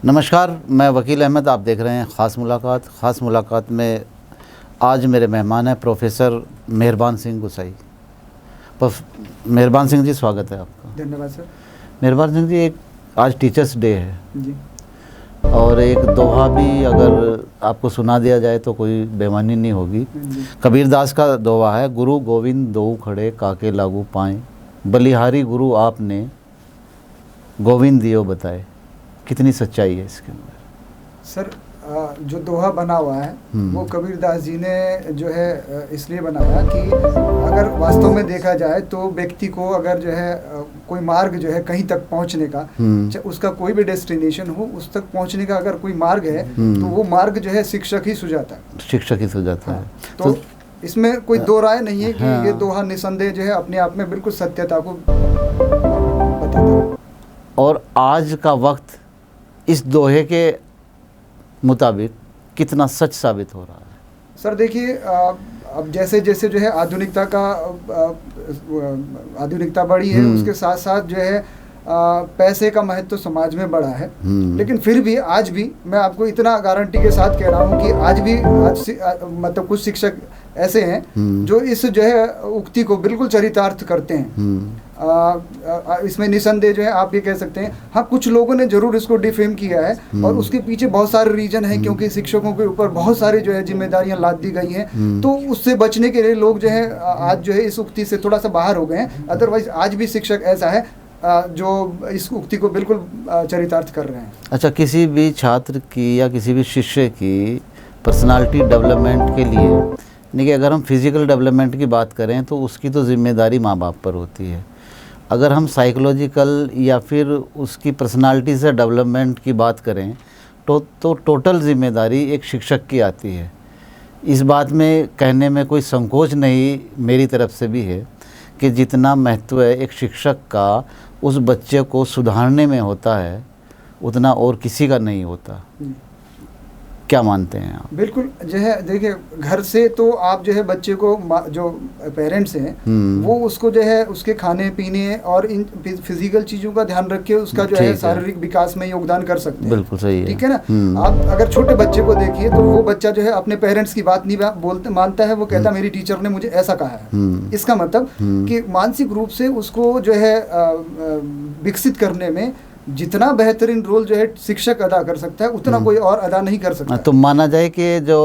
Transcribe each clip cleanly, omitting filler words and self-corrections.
नमस्कार, मैं वकील अहमद। आप देख रहे हैं ख़ास मुलाकात। ख़ास मुलाकात में आज मेरे मेहमान हैं प्रोफेसर मेहरबान सिंह गुसाई। मेहरबान सिंह जी, स्वागत है आपका। धन्यवाद सर। मेहरबान सिंह जी, एक आज टीचर्स डे है जी, और एक दोहा भी अगर आपको सुना दिया जाए तो कोई बेमानी नहीं होगी। कबीरदास का दोहा है, गुरु गोविंद दोऊ खड़े काके लागू पाएँ, बलिहारी गुरु आपने गोविंद दियो बताए। कितनी सच्चाई है इसके अंदर? सर जो दोहा बना हुआ है वो कबीरदास जी ने जो है इसलिए बनाया कि अगर वास्तव में देखा जाए तो व्यक्ति को अगर जो है कोई मार्ग जो है कहीं तक पहुंचने का, उसका कोई भी डेस्टिनेशन हो, उस तक पहुंचने का अगर कोई मार्ग है तो वो मार्ग जो है शिक्षक ही सुझाता है। शिक्षक ही सुझाता है। तो इसमें कोई दो राय नहीं है कि ये दोहा निसंदेह जो है अपने आप में बिल्कुल सत्यता को बताता है। और आज का वक्त इस दोहे के मुताबिक कितना सच साबित हो रहा है? सर देखिए, अब जैसे जैसे जो है आधुनिकता बढ़ी है, उसके साथ साथ जो है पैसे का महत्व तो समाज में बढ़ा है। लेकिन फिर भी आज भी मैं आपको इतना गारंटी के साथ कह रहा हूँ कि आज भी मतलब कुछ शिक्षक ऐसे हैं जो इस जो है उक्ति को बिल्कुल चरितार्थ करते हैं। इसमें निसंदेह जो है आप ये कह सकते हैं, हाँ कुछ लोगों ने जरूर इसको डिफेम किया है और उसके पीछे बहुत सारे रीजन है, क्योंकि शिक्षकों के ऊपर बहुत सारी जो है जिम्मेदारियां लाद दी गई हैं। तो उससे बचने के लिए लोग जो है आज जो है इस उक्ति से थोड़ा सा बाहर हो गए हैं। अदरवाइज आज भी शिक्षक ऐसा है जो इस उक्ति को बिल्कुल चरितार्थ कर रहे हैं। अच्छा, किसी भी छात्र की या किसी भी शिष्य की पर्सनालिटी डेवलपमेंट के लिए, यानी कि अगर हम फिज़िकल डेवलपमेंट की बात करें तो उसकी तो जिम्मेदारी माँ बाप पर होती है। अगर हम साइकोलॉजिकल या फिर उसकी पर्सनालिटी से डेवलपमेंट की बात करें तो टोटल जिम्मेदारी एक शिक्षक की आती है। इस बात में कहने में कोई संकोच नहीं मेरी तरफ से भी है कि जितना महत्व है एक शिक्षक का उस बच्चे को सुधारने में होता है, उतना और किसी का नहीं होता। क्या मानते हैं आप? बिल्कुल जो है, देखिए घर से तो आप जो है बच्चे को, जो पेरेंट्स हैं वो उसको जो है उसके खाने पीने और इन फिजिकल चीज़ों का ध्यान रख के उसका जो है शारीरिक विकास में योगदान कर सकते हैं। बिल्कुल सही है, ठीक है ना। आप अगर छोटे बच्चे को देखिए तो वो बच्चा जो है अपने पेरेंट्स की बात नहीं मानता है, वो कहता मेरी टीचर ने मुझे ऐसा कहा है। इसका मतलब कि मानसिक रूप से उसको जो है विकसित करने में जितना बेहतरीन रोल जो है शिक्षक अदा कर सकता है उतना कोई और अदा नहीं कर सकता। तो माना जाए कि जो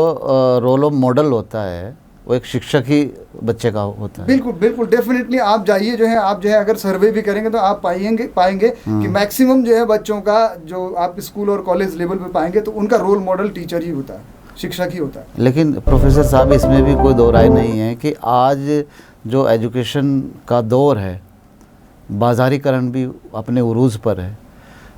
रोल ऑफ मॉडल होता है वो एक शिक्षक ही बच्चे का होता है। बिल्कुल बिल्कुल, डेफिनेटली आप जाइए जो है, आप जो है अगर सर्वे भी करेंगे तो आप पाएंगे कि मैक्सिमम जो है बच्चों का जो आप स्कूल और कॉलेज लेवल पे पाएंगे तो उनका रोल मॉडल टीचर ही होता है, शिक्षक ही होता है। लेकिन प्रोफेसर साहब, इसमें भी कोई दो राय नहीं है कि आज जो एजुकेशन का दौर है, बाजारीकरण भी अपने उरूज पर है,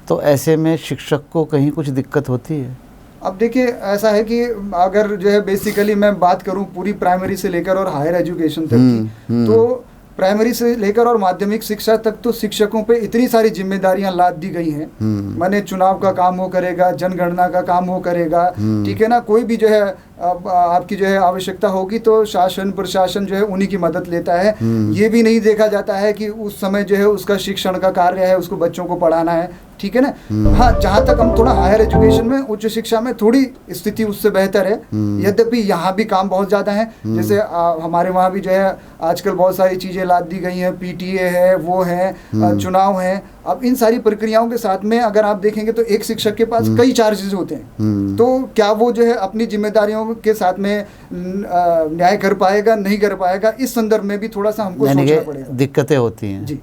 तो ऐसे में शिक्षक को कहीं कुछ दिक्कत होती है? अब देखिए, ऐसा है कि अगर जो है बेसिकली मैं बात करूं पूरी प्राइमरी से लेकर और हायर एजुकेशन तक की, तो प्राइमरी से लेकर और माध्यमिक शिक्षा तक तो शिक्षकों पे इतनी सारी जिम्मेदारियां लाद दी गई हैं। माने चुनाव का काम वो करेगा, जनगणना का काम वो करेगा, ठीक है ना। कोई भी जो है आपकी जो है आवश्यकता होगी तो शासन प्रशासन जो है उन्हीं की मदद लेता है। ये भी नहीं देखा जाता है कि उस समय जो है उसका शिक्षण का कार्य है, उसको बच्चों को पढ़ाना है, ठीक है ना। हाँ, जहाँ तक हम थोड़ा हायर एजुकेशन में, उच्च शिक्षा में थोड़ी स्थिति उससे बेहतर है, यद्यपि यहाँ भी काम बहुत ज़्यादा है। जैसे हमारे वहाँ भी जो है आजकल बहुत सारी चीज़ें लाद दी गई हैं, PTA है, वो है, चुनाव है। अब इन सारी प्रक्रियाओं के साथ में अगर आप देखेंगे तो एक शिक्षक के पास कई चार्जेस होते हैं। तो क्या वो जो है अपनी जिम्मेदारियों के साथ में न्याय कर पाएगा, नहीं कर पाएगा, इस संदर्भ में भी थोड़ा सा हमको सोचना पड़ेगा। दिक्कतें होती हैं जी।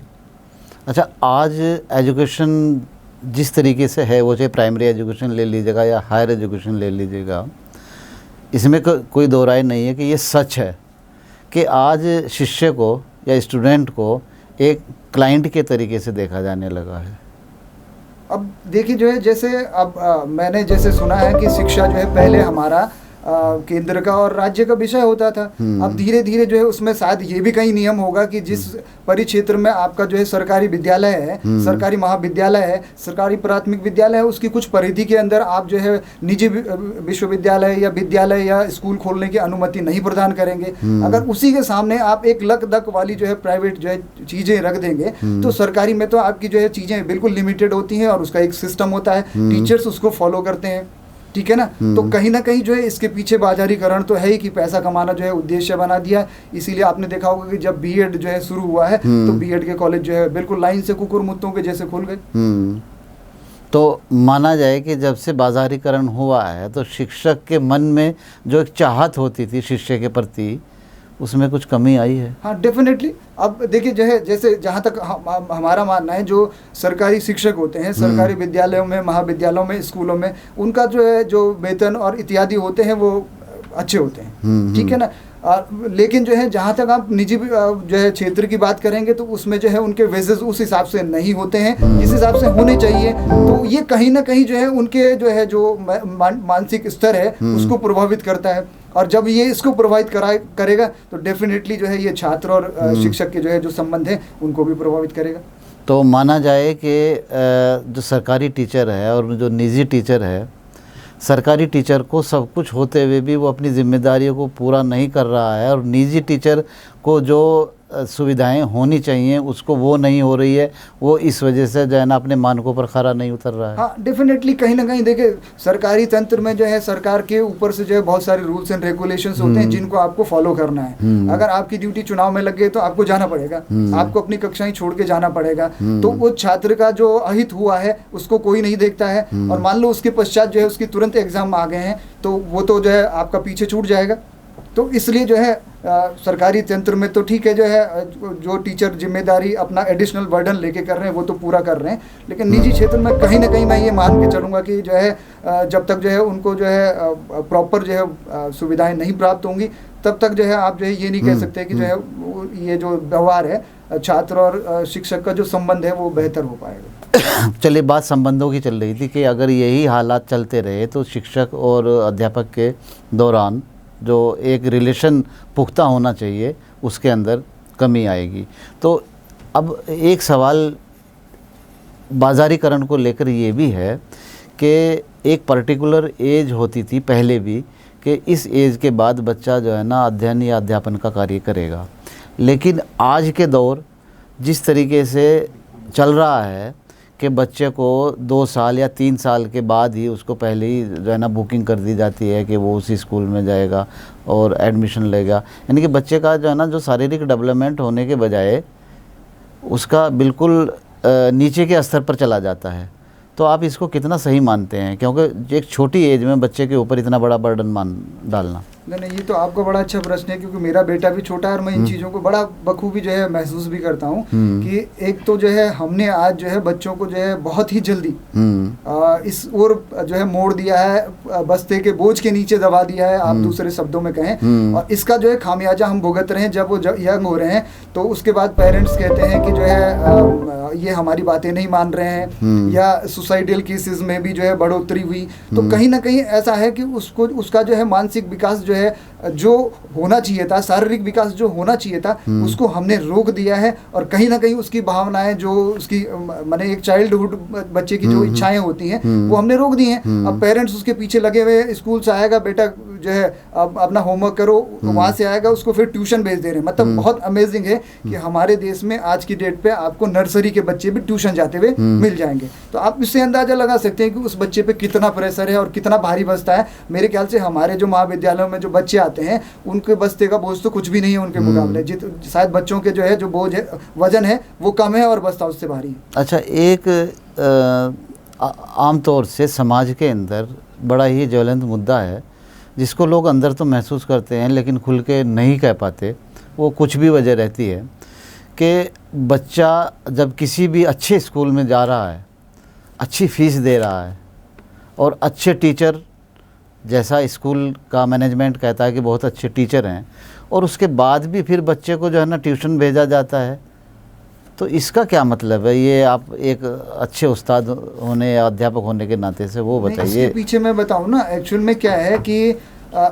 अच्छा, आज एजुकेशन जिस तरीके से है, वो चाहे प्राइमरी एजुकेशन ले लीजिएगा या हायर एजुकेशन ले लीजिएगा, इसमें कोई दो राय नहीं है कि ये सच है कि आज शिष्य को या स्टूडेंट को एक क्लाइंट के तरीके से देखा जाने लगा है। अब देखिए जो है, जैसे अब मैंने जैसे सुना है कि शिक्षा जो है पहले हमारा केंद्र का और राज्य का विषय होता था। अब धीरे धीरे जो है उसमें शायद ये भी कहीं नियम होगा कि जिस परिक्षेत्र में आपका जो है सरकारी विद्यालय है, सरकारी महाविद्यालय है, सरकारी प्राथमिक विद्यालय है, उसकी कुछ परिधि के अंदर आप जो है निजी विश्वविद्यालय या स्कूल खोलने की अनुमति नहीं प्रदान करेंगे। अगर उसी के सामने आप एक लक दक वाली जो है प्राइवेट जो है चीजें रख देंगे तो सरकारी में तो आपकी जो है चीजें बिल्कुल लिमिटेड होती हैं और उसका एक सिस्टम होता है, टीचर्स उसको फॉलो करते हैं, ठीक है ना। तो कहीं ना कहीं जो है इसके पीछे बाजारीकरण तो है ही कि पैसा कमाना जो है उद्देश्य बना दिया। इसीलिए आपने देखा होगा कि जब बीएड जो है शुरू हुआ है तो बीएड के कॉलेज जो है बिल्कुल लाइन से कुकुर मुत्तों के जैसे खुल गए। तो माना जाए कि जब से बाजारीकरण हुआ है तो शिक्षक के मन में जो एक चाहत होती थी शिष्य के प्रति, उसमें कुछ कमी आई है। हाँ, डेफिनेटली। अब देखिए जो है जैसे जहाँ तक हमारा मानना है, जो सरकारी शिक्षक होते हैं सरकारी विद्यालयों में, महाविद्यालयों में, स्कूलों में, उनका जो है जो वेतन और इत्यादि होते हैं वो अच्छे होते हैं, ठीक है ना। लेकिन जो है जहाँ तक आप निजी जो है क्षेत्र की बात करेंगे तो उसमें जो है उनके वेजेस उस हिसाब से नहीं होते हैं जिस हिसाब से होने चाहिए। तो ये कहीं ना कहीं जो है उनके जो है जो मानसिक स्तर है उसको प्रभावित करता है, और जब ये इसको प्रभावित करेगा तो डेफिनेटली जो है ये छात्र और शिक्षक के जो है जो संबंध है उनको भी प्रभावित करेगा। तो माना जाए कि जो सरकारी टीचर है और जो निजी टीचर है, सरकारी टीचर को सब कुछ होते हुए भी वो अपनी जिम्मेदारियों को पूरा नहीं कर रहा है, और निजी टीचर को जो सुविधाएं होनी चाहिए उसको वो नहीं हो रही है, वो इस वजह से जो है ना अपने मानकों पर खरा नहीं उतर रहा है। हाँ, डेफिनेटली कहीं ना कहीं देखिए सरकारी तंत्र में जो है सरकार के ऊपर से जो है बहुत सारे रूल्स एंड रेगुलेशंस होते हैं जिनको आपको फॉलो करना है। अगर आपकी ड्यूटी चुनाव में लग गई तो आपको जाना पड़ेगा, आपको अपनी कक्षाएं छोड़ के जाना पड़ेगा। तो वो छात्र का जो अहित हुआ है उसको कोई नहीं देखता है, और मान लो उसके पश्चात जो है उसकी तुरंत एग्जाम आ गए हैं तो वो तो जो है आपका पीछे छूट जाएगा। तो इसलिए जो है सरकारी तंत्र में तो ठीक है जो है जो टीचर जिम्मेदारी अपना एडिशनल बर्डन लेके कर रहे हैं वो तो पूरा कर रहे हैं, लेकिन निजी क्षेत्र में कहीं ना कहीं मैं ये मान के चलूँगा कि जो है जब तक जो है उनको जो है प्रॉपर जो है सुविधाएं नहीं प्राप्त होंगी तब तक जो है आप जो है ये नहीं कह सकते कि जो है ये जो व्यवहार है छात्र और शिक्षक का जो संबंध है वो बेहतर हो पाएगा। चलिए, बात संबंधों की चल रही थी कि अगर यही हालात चलते रहे तो शिक्षक और अध्यापक के दौरान जो एक रिलेशन पुख्ता होना चाहिए उसके अंदर कमी आएगी। तो अब एक सवाल बाजारीकरण को लेकर ये भी है कि एक पर्टिकुलर एज होती थी पहले भी कि इस एज के बाद बच्चा जो है ना अध्ययन या अध्यापन का कार्य करेगा, लेकिन आज के दौर जिस तरीके से चल रहा है कि बच्चे को 2 साल या 3 साल के बाद ही उसको पहले ही जो है ना बुकिंग कर दी जाती है कि वो उसी स्कूल में जाएगा और एडमिशन लेगा, यानी कि बच्चे का जो है ना जो शारीरिक डेवलपमेंट होने के बजाय उसका बिल्कुल नीचे के स्तर पर चला जाता है। तो आप इसको कितना सही मानते हैं, क्योंकि एक छोटी एज में बच्चे के ऊपर इतना बड़ा बर्डन मान डालना? नहीं, ये तो आपका बड़ा अच्छा प्रश्न है, क्योंकि मेरा बेटा भी छोटा है और मैं इन चीज़ों को बड़ा बखूबी जो है महसूस भी करता हूँ कि एक तो जो है हमने आज जो है बच्चों को जो है बहुत ही जल्दी इस ओर जो है मोड़ दिया है, बस्ते के बोझ के नीचे दबा दिया है, आप दूसरे शब्दों में कहें, और इसका जो है खामियाजा हम भुगत रहे हैं। जब वो यंग हो रहे हैं तो उसके बाद पेरेंट्स कहते हैं कि जो है ये हमारी बातें नहीं मान रहे हैं, या सुसाइडल केसेस में भी जो है बढ़ोतरी हुई। तो कहीं ना कहीं ऐसा है कि उसका जो है मानसिक विकास जो है जो होना चाहिए था, शारीरिक विकास जो होना चाहिए था उसको हमने रोक दिया है, और कहीं ना कहीं उसकी भावनाएं जो उसकी माने एक चाइल्डहुड बच्चे की जो इच्छाएं होती हैं वो हमने रोक दी हैं। अब पेरेंट्स उसके पीछे लगे हुए, स्कूल से आएगा बेटा जो है अब अपना होमवर्क करो, वहां से आएगा उसको फिर ट्यूशन भेज दे रहे हैं। मतलब बहुत अमेजिंग है कि हमारे देश में आज की डेट पे आपको नर्सरी के बच्चे भी ट्यूशन जाते हुए मिल जाएंगे। तो आप इससे अंदाजा लगा सकते हैं कि उस बच्चे पे कितना प्रेशर है और कितना भारी बस्ता है। मेरे ख्याल से हमारे जो महाविद्यालयों में जो बच्चे आते हैं उनके बस्ते का बोझ तो कुछ भी नहीं है उनके मुकाबले। शायद बच्चों के जो है जो बोझ है, वजन है, वो कम है और बस्ता उससे भारी है। अच्छा, एक आमतौर से समाज के अंदर बड़ा ही ज्वलंत मुद्दा है जिसको लोग अंदर तो महसूस करते हैं लेकिन खुल के नहीं कह पाते। वो कुछ भी वजह रहती है कि बच्चा जब किसी भी अच्छे स्कूल में जा रहा है, अच्छी फीस दे रहा है और अच्छे टीचर, जैसा स्कूल का मैनेजमेंट कहता है कि बहुत अच्छे टीचर हैं, और उसके बाद भी फिर बच्चे को जो है ना ट्यूशन भेजा जाता है, तो इसका क्या मतलब है? ये आप एक अच्छे उस्ताद होने या अध्यापक होने के नाते से वो बताइए। इसके पीछे मैं बताऊं ना, एक्चुअल में क्या है कि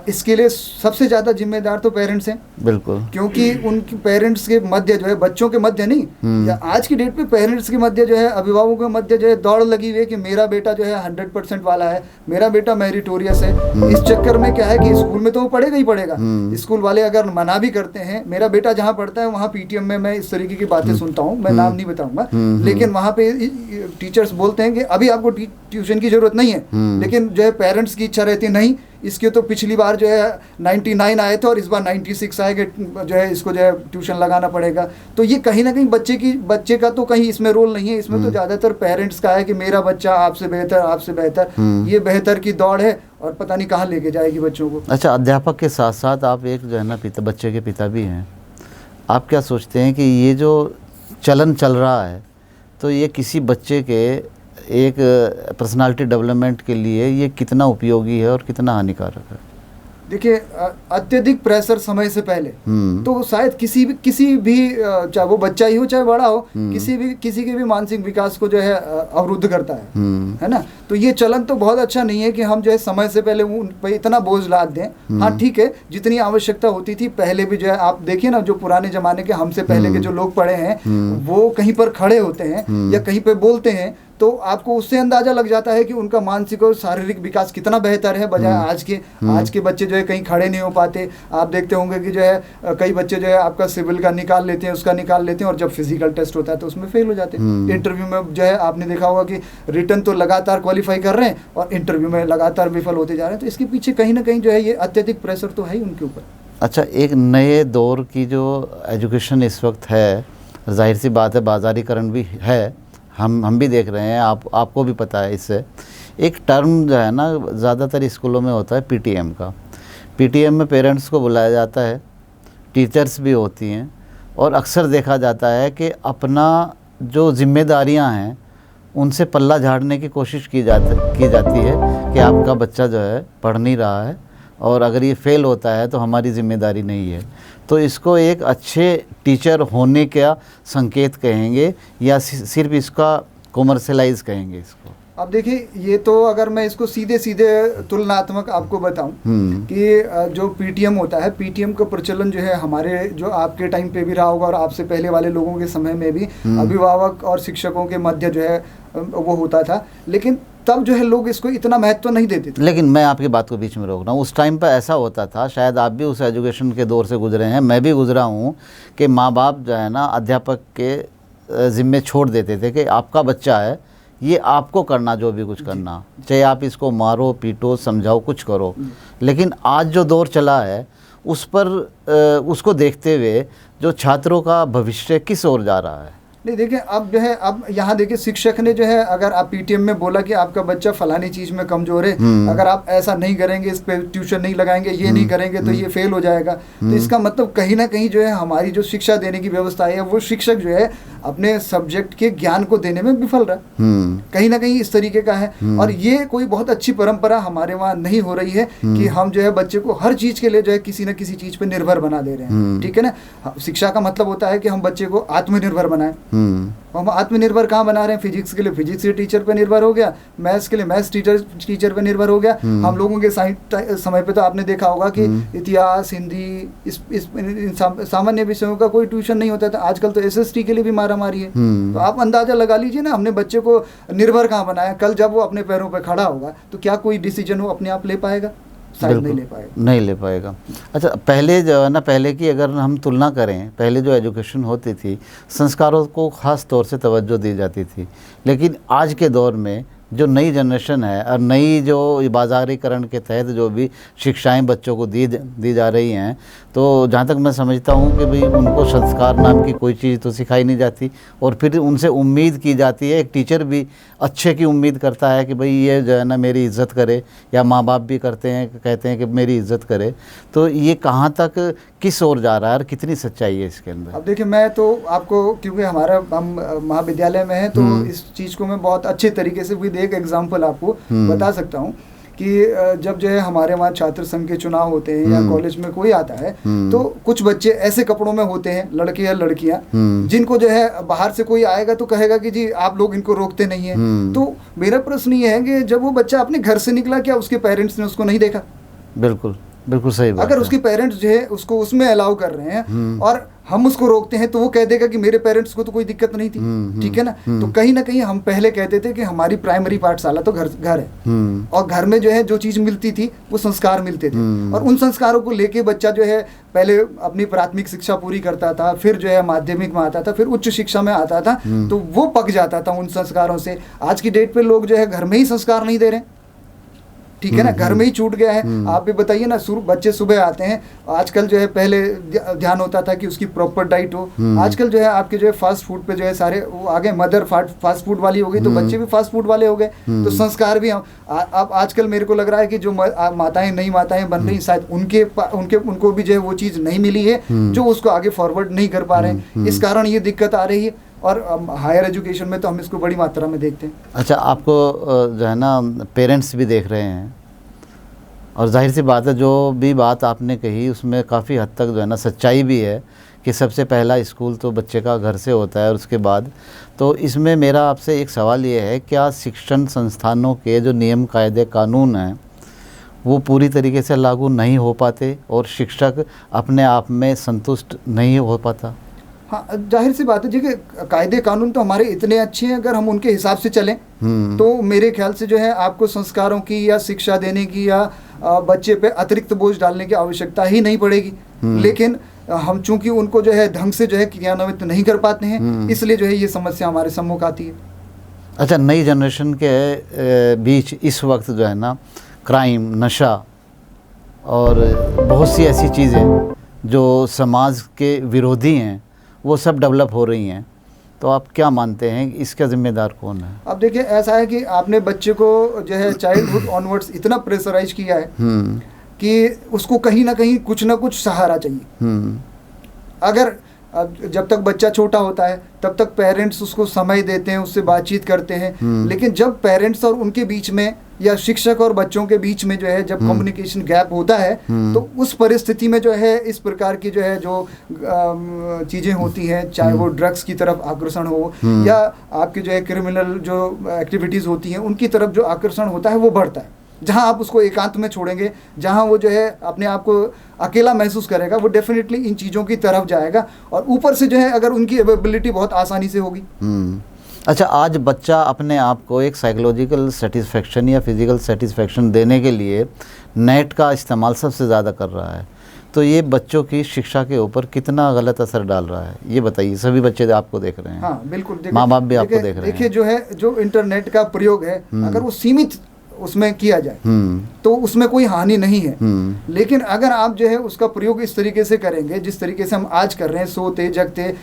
इसके लिए सबसे ज़्यादा जिम्मेदार तो पेरेंट्स हैं। बिल्कुल, क्योंकि उनके पेरेंट्स के मध्य जो है, बच्चों के मध्य नहीं, या आज की डेट पे पेरेंट्स के मध्य जो है, अभिभावकों के मध्य जो है दौड़ लगी हुई है कि मेरा बेटा जो है 100% वाला है, मेरा बेटा मेरिटोरियस है। इस चक्कर में क्या है कि स्कूल में तो वो पढ़ेगा ही पढ़ेगा। स्कूल वाले अगर मना भी करते हैं, मेरा बेटा जहाँ पढ़ता है वहाँ पीटीएम में मैं इस तरीके की बातें सुनता हूँ, मैं नाम नहीं बताऊंगा, लेकिन वहाँ पे टीचर्स बोलते हैं कि अभी आपको ट्यूशन की जरूरत नहीं है, लेकिन जो है पेरेंट्स की इच्छा रहती है नहीं, इसके तो पिछली बार जो है 99 आए थे और इस बार 96 आए कि जो है इसको जो है ट्यूशन लगाना पड़ेगा। तो ये कहीं ना कहीं बच्चे का तो कहीं इसमें रोल नहीं है, इसमें तो ज़्यादातर पेरेंट्स का है कि मेरा बच्चा आपसे बेहतर, ये बेहतर की दौड़ है और पता नहीं कहाँ लेके जाएगी बच्चों को। अच्छा, अध्यापक के साथ साथ आप एक जो है ना बच्चे के पिता भी हैं, आप क्या सोचते हैं कि ये जो चलन चल रहा है तो ये किसी बच्चे के एक पर्सनालिटी डेवलपमेंट के लिए ये कितना उपयोगी है और कितना हानिकारक है? देखिए, अत्यधिक प्रेशर समय से पहले तो शायद किसी भी चाहे वो बच्चा ही हो चाहे बड़ा हो, किसी के भी मानसिक विकास को जो है अवरुद्ध करता है ना। तो ये चलन तो बहुत अच्छा नहीं है कि हम जो है समय से पहले उन पर इतना बोझ लाद दें। हाँ ठीक है, जितनी आवश्यकता होती थी पहले भी जो है, आप देखिए ना, जो पुराने जमाने के हमसे पहले के जो लोग पढ़े हैं वो कहीं पर खड़े होते हैं या कहीं पे बोलते हैं तो आपको उससे अंदाजा लग जाता है कि उनका मानसिक और शारीरिक विकास कितना बेहतर है बजाय आज के बच्चे जो है कहीं खड़े नहीं हो पाते। आप देखते होंगे कि जो है कई बच्चे जो है आपका सिविल का निकाल लेते हैं और जब फिजिकल टेस्ट होता है तो उसमें फेल हो जाते हैं। इंटरव्यू में जो है आपने देखा होगा कि रिटर्न तो लगातार क्वालिफाई कर रहे हैं और इंटरव्यू में लगातार विफल होते जा रहे हैं। तो इसके पीछे कहीं ना कहीं जो है ये अत्यधिक प्रेशर तो है ही उनके ऊपर। अच्छा, एक नए दौर की जो एजुकेशन इस वक्त है, जाहिर सी बात है बाजारीकरण भी है, हम भी देख रहे हैं, आपको भी पता है। इससे एक टर्म जो है ना ज़्यादातर स्कूलों में होता है पीटीएम का। पीटीएम में पेरेंट्स को बुलाया जाता है, टीचर्स भी होती हैं और अक्सर देखा जाता है कि अपना जो जिम्मेदारियां हैं उनसे पल्ला झाड़ने की कोशिश की जाती है कि आपका बच्चा जो है पढ़ नहीं रहा है और अगर ये फेल होता है तो हमारी जिम्मेदारी नहीं है। तो इसको एक अच्छे टीचर होने का संकेत कहेंगे या सिर्फ इसका कॉमर्शलाइज कहेंगे इसको? अब देखिए, ये तो अगर मैं इसको सीधे तुलनात्मक आपको बताऊं कि जो पीटीएम होता है, पीटीएम का प्रचलन जो है हमारे जो आपके टाइम पे भी रहा होगा और आपसे पहले वाले लोगों के समय में भी अभिभावक और शिक्षकों के मध्य जो है वो होता था, लेकिन तब जो है लोग इसको इतना महत्व नहीं देते थे। लेकिन मैं आपकी बात को बीच में रोक रहा हूँ, उस टाइम पर ऐसा होता था, शायद आप भी उस एजुकेशन के दौर से गुजरे हैं, मैं भी गुजरा हूँ, कि माँ बाप जो है ना अध्यापक के ज़िम्मे छोड़ देते थे कि आपका बच्चा है, ये आपको करना जो भी कुछ करना, चाहे आप इसको मारो पीटो समझाओ कुछ करो। लेकिन आज जो दौर चला है उस पर उसको देखते हुए जो छात्रों का भविष्य किस ओर जा रहा है? नहीं, देखिए, अब जो है, अब यहाँ देखिए, शिक्षक ने जो है अगर आप पीटीएम में बोला कि आपका बच्चा फलानी चीज़ में कमज़ोर है, अगर आप ऐसा नहीं करेंगे, इस पे ट्यूशन नहीं लगाएंगे, ये नहीं करेंगे तो ये फेल हो जाएगा। तो इसका मतलब कहीं ना कहीं जो है हमारी जो शिक्षा देने की व्यवस्था है वो शिक्षक जो है अपने सब्जेक्ट के ज्ञान को देने में विफल रहा, कहीं ना कहीं इस तरीके का है। और ये कोई बहुत अच्छी परंपरा हमारे वहाँ नहीं हो रही है कि हम जो है बच्चे को हर चीज़ के लिए जो है किसी न किसी चीज़ पे निर्भर बना दे रहे हैं। ठीक है ना, शिक्षा का मतलब होता है कि हम बच्चे को आत्मनिर्भर बनाएं। हम आत्मनिर्भर कहाँ बना रहे हैं? फिजिक्स के लिए फिजिक्स के टीचर पे निर्भर हो गया, मैथ्स के लिए मैथ्स टीचर पे निर्भर हो गया। हम लोगों के समय पे तो आपने देखा होगा कि इतिहास, हिंदी, इन सामान्य विषयों का कोई ट्यूशन नहीं होता था। आजकल तो एसएसटी के लिए भी मारामारी है। तो आप अंदाजा लगा लीजिए ना, हमने बच्चे को निर्भर कहाँ बनाया। कल जब वो अपने पैरों पर खड़ा होगा तो क्या कोई डिसीजन वो अपने आप ले पाएगा? शायद नहीं ले पाएगा। अच्छा, पहले जो है ना, पहले की अगर हम तुलना करें, पहले जो एजुकेशन होती थी संस्कारों को ख़ास तौर से तवज्जो दी जाती थी, लेकिन आज के दौर में जो नई जनरेशन है और नई जो बाजारीकरण के तहत जो भी शिक्षाएं बच्चों को दी जा रही हैं, तो जहाँ तक मैं समझता हूँ कि भाई उनको संस्कार नाम की कोई चीज़ तो सिखाई नहीं जाती और फिर उनसे उम्मीद की जाती है, एक टीचर भी अच्छे की उम्मीद करता है कि भाई ये जो है ना मेरी इज़्ज़त करे, या माँ बाप भी कहते हैं कि मेरी इज़्ज़त करे। तो ये कहाँ तक किस ओर जा रहा है और कितनी सच्चाई है इसके अंदर? अब देखिए, मैं तो आपको, क्योंकि हम महाविद्यालय में हैं तो इस चीज़ को मैं बहुत अच्छे तरीके से भी एक एग्जाम्पल आपको बता सकता हूँ कि जब जो है हमारे वहाँ छात्र संघ के चुनाव होते हैं या कॉलेज में कोई आता है तो कुछ बच्चे ऐसे कपड़ों में होते हैं, लड़के या लड़कियां, जिनको जो है बाहर से कोई आएगा तो कहेगा कि जी आप लोग इनको रोकते नहीं हैं। तो मेरा प्रश्न ये है कि जब वो बच्चा अपने घर से निकला, क्या उसके पेरेंट्स ने उसको नहीं देखा? बिल्कुल। बिल्कुल सही बात अगर है। उसके पेरेंट्स जो है उसको उसमें अलाउ कर रहे हैं और हम उसको रोकते हैं, तो वो कह देगा कि मेरे पेरेंट्स को तो कोई दिक्कत नहीं थी, ठीक है ना। तो कहीं ना कहीं हम पहले कहते थे कि हमारी प्राइमरी पाठशाला तो घर है, और घर में जो है जो चीज़ मिलती थी वो संस्कार मिलते थे, और उन संस्कारों को लेके बच्चा जो है पहले अपनी प्राथमिक शिक्षा पूरी करता था, फिर जो है माध्यमिक में आता था, फिर उच्च शिक्षा में आता था, तो वो पक जाता था उन संस्कारों से। आज की डेट पे लोग जो है घर में ही संस्कार नहीं दे रहे, ठीक है ना, घर में ही छूट गया है। आप भी बताइए ना, बच्चे सुबह आते हैं, आजकल जो है पहले ध्यान होता था कि उसकी प्रॉपर डाइट हो, आजकल जो है आपके जो है फास्ट फूड पे जो है सारे वो आगे मदर फास्ट फूड वाली हो गई, तो बच्चे भी फास्ट फूड वाले हो गए, तो संस्कार भी अब आजकल मेरे को लग रहा है कि जो माताएं नई माताएं बन रही, शायद उनको भी जो है वो चीज़ नहीं मिली है जो उसको आगे फॉरवर्ड नहीं कर पा रहे हैं, इस कारण ये दिक्कत आ रही है। और हायर एजुकेशन में तो हम इसको बड़ी मात्रा में देखते हैं। अच्छा, आपको जो है ना पेरेंट्स भी देख रहे हैं, और जाहिर सी बात है जो भी बात आपने कही उसमें काफ़ी हद तक जो है ना सच्चाई भी है कि सबसे पहला स्कूल तो बच्चे का घर से होता है, और उसके बाद तो इसमें मेरा आपसे एक सवाल ये है, क्या शिक्षण संस्थानों के जो नियम कायदे कानून हैं वो पूरी तरीके से लागू नहीं हो पाते और शिक्षक अपने आप में संतुष्ट नहीं हो पाता? हाँ, जाहिर सी बात है जी कि कायदे कानून तो हमारे इतने अच्छे हैं, अगर हम उनके हिसाब से चलें तो मेरे ख्याल से जो है आपको संस्कारों की या शिक्षा देने की या बच्चे पे अतिरिक्त बोझ डालने की आवश्यकता ही नहीं पड़ेगी। लेकिन हम चूंकि उनको जो है ढंग से जो है क्रियान्वित नहीं कर पाते हैं, इसलिए जो है ये समस्या हमारे सम्मुख आती है। अच्छा, नई जनरेशन के बीच इस वक्त जो है ना क्राइम, नशा और बहुत सी ऐसी चीज़ें जो समाज के विरोधी हैं वो सब डेवलप हो रही हैं, तो आप क्या मानते हैं इसका जिम्मेदार कौन है? अब देखिए, ऐसा है कि आपने बच्चे को जो है चाइल्डहुड ऑनवर्ड्स इतना प्रेशराइज किया है कि उसको कहीं ना कहीं कुछ ना कुछ सहारा चाहिए। अगर जब तक बच्चा छोटा होता है तब तक पेरेंट्स उसको समय देते हैं, उससे बातचीत करते हैं, लेकिन जब पेरेंट्स और उनके बीच में या शिक्षक और बच्चों के बीच में जो है जब कम्युनिकेशन गैप होता है, तो उस परिस्थिति में जो है इस प्रकार की जो है जो चीज़ें होती हैं, चाहे वो ड्रग्स की तरफ आकर्षण हो या आपके जो है क्रिमिनल जो एक्टिविटीज़ होती हैं उनकी तरफ जो आकर्षण होता है वो बढ़ता है। जहाँ आप उसको एकांत में छोड़ेंगे, जहाँ वो जो है अपने आप को अकेला महसूस करेगा, वो डेफिनेटली इन चीज़ों की तरफ जाएगा, और ऊपर से जो है अगर उनकी अवेलेबिलिटी बहुत आसानी से होगी। अच्छा, आज बच्चा अपने आप को एक साइकोलॉजिकल सेटिस्फेक्शन या फिज़िकल सेटिस्फेक्शन देने के लिए नेट का इस्तेमाल सबसे ज़्यादा कर रहा है, तो ये बच्चों की शिक्षा के ऊपर कितना गलत असर डाल रहा है, ये बताइए। सभी बच्चे आपको देख रहे हैं। हाँ बिल्कुल, माँ बाप भी आपको देख रहे हैं। देखिए, जो है जो इंटरनेट का प्रयोग है, अगर वो सीमित उसमें किया जाए तो उसमें कोई हानि नहीं है, लेकिन अगर आप जो है उसका प्रयोग इस तरीके से करेंगे जिस तरीके से हम आज कर रहे हैं, सोते जगते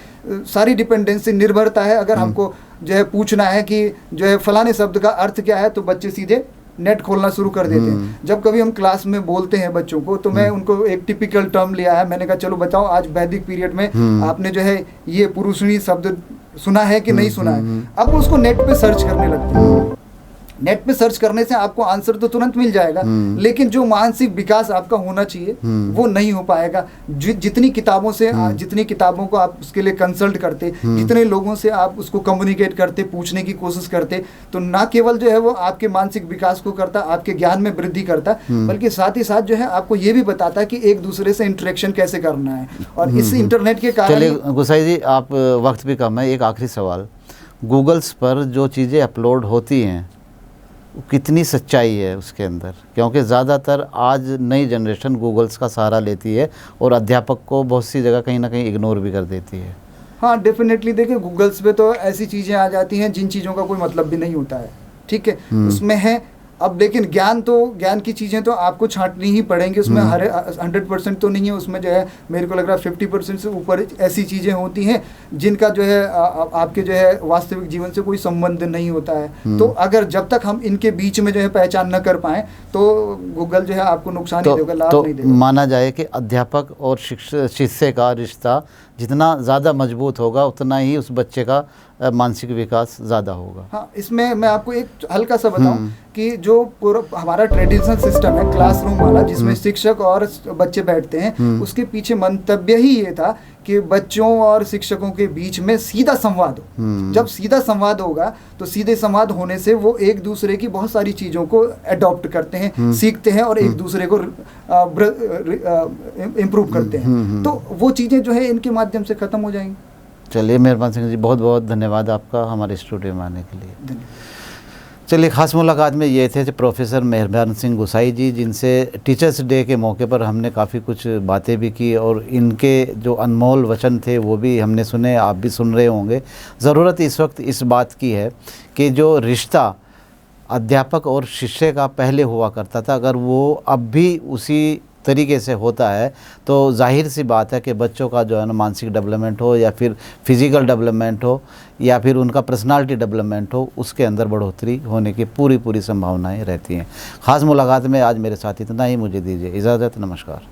सारी डिपेंडेंसी निर्भरता है। अगर हमको जो है पूछना है कि जो है फलाने शब्द का अर्थ क्या है, तो बच्चे सीधे नेट खोलना शुरू कर देते हैं। जब कभी हम क्लास में बोलते हैं बच्चों को, तो मैं उनको एक टिपिकल टर्म लिया है, मैंने कहा चलो बताओ आज वैदिक पीरियड में आपने जो है ये पुरुषणी शब्द सुना है कि नहीं सुना है। अब वो उसको नेट पे सर्च करने लगते हैं। नेट पे सर्च करने से आपको आंसर तो तुरंत मिल जाएगा, लेकिन जो मानसिक विकास आपका होना चाहिए वो नहीं हो पाएगा। जितनी किताबों से जितनी किताबों को आप उसके लिए कंसल्ट करते, जितने लोगों से आप उसको कम्युनिकेट करते, पूछने की कोशिश करते, तो ना केवल जो है वो आपके मानसिक विकास को करता, आपके ज्ञान में वृद्धि करता, बल्कि साथ ही साथ जो है आपको ये भी बताता कि एक दूसरे से इंटरेक्शन कैसे करना है। और इस इंटरनेट के कारण। चलिए गोसाई जी, आप वक्त भी कम है, एक आखिरी सवाल, गूगल्स पर जो चीज़ें अपलोड होती हैं कितनी सच्चाई है उसके अंदर? क्योंकि ज़्यादातर आज नई जनरेशन गूगल्स का सहारा लेती है और अध्यापक को बहुत सी जगह कहीं ना कहीं इग्नोर भी कर देती है। हाँ डेफिनेटली, देखिए गूगल्स पे तो ऐसी चीज़ें आ जाती हैं जिन चीज़ों का कोई मतलब भी नहीं होता है, ठीक है, उसमें है। अब लेकिन ज्ञान की चीज़ें तो आपको छांटनी ही पड़ेंगी, उसमें 100% तो नहीं है, उसमें जो है मेरे को लग रहा है 50% से ऊपर ऐसी चीज़ें होती हैं जिनका जो है आपके जो है वास्तविक जीवन से कोई संबंध नहीं होता है। तो अगर जब तक हम इनके बीच में जो है पहचान न कर पाएँ तो गूगल जो है आपको नुकसान ही देगा, लाभ नहीं देगा। माना जाए कि अध्यापक और शिष्य का रिश्ता जितना ज़्यादा मजबूत होगा उतना ही उस बच्चे का मानसिक विकास ज़्यादा होगा। हाँ, इसमें मैं आपको एक हल्का सा बताऊं कि जो जो पूरा हमारा ट्रेडिशनल सिस्टम है क्लासरूम वाला, जिसमें शिक्षक और बच्चे बैठते हैं, उसके पीछे मंतव्य ही ये था कि बच्चों और शिक्षकों के बीच में सीधा संवाद हो। जब सीधा संवाद होगा तो सीधे संवाद होने से वो एक दूसरे की बहुत सारी चीज़ों को अडॉप्ट करते हैं, सीखते हैं और एक दूसरे को इम्प्रूव करते हैं। तो वो चीज़ें जो है इनके माध्यम से ख़त्म हो जाएंगी। चलिए मेहरबान सिंह जी, बहुत बहुत धन्यवाद आपका हमारे स्टूडियो में आने के लिए। धन्यवाद। चलिए, ख़ास मुलाकात में ये थे प्रोफेसर मेहरबान सिंह गुसाई जी, जिनसे टीचर्स डे के मौके पर हमने काफ़ी कुछ बातें भी की और इनके जो अनमोल वचन थे वो भी हमने सुने, आप भी सुन रहे होंगे। ज़रूरत इस वक्त इस बात की है कि जो रिश्ता अध्यापक और शिष्य का पहले हुआ करता था, अगर वो अब भी उसी तरीके से होता है तो जाहिर सी बात है कि बच्चों का जो है ना मानसिक डेवलपमेंट हो या फिर फिज़िकल डेवलपमेंट हो या फिर उनका पर्सनालिटी डेवलपमेंट हो, उसके अंदर बढ़ोतरी होने की पूरी संभावनाएं रहती हैं। ख़ास मुलाकात में आज मेरे साथ इतना ही, मुझे दीजिए इजाज़त, नमस्कार।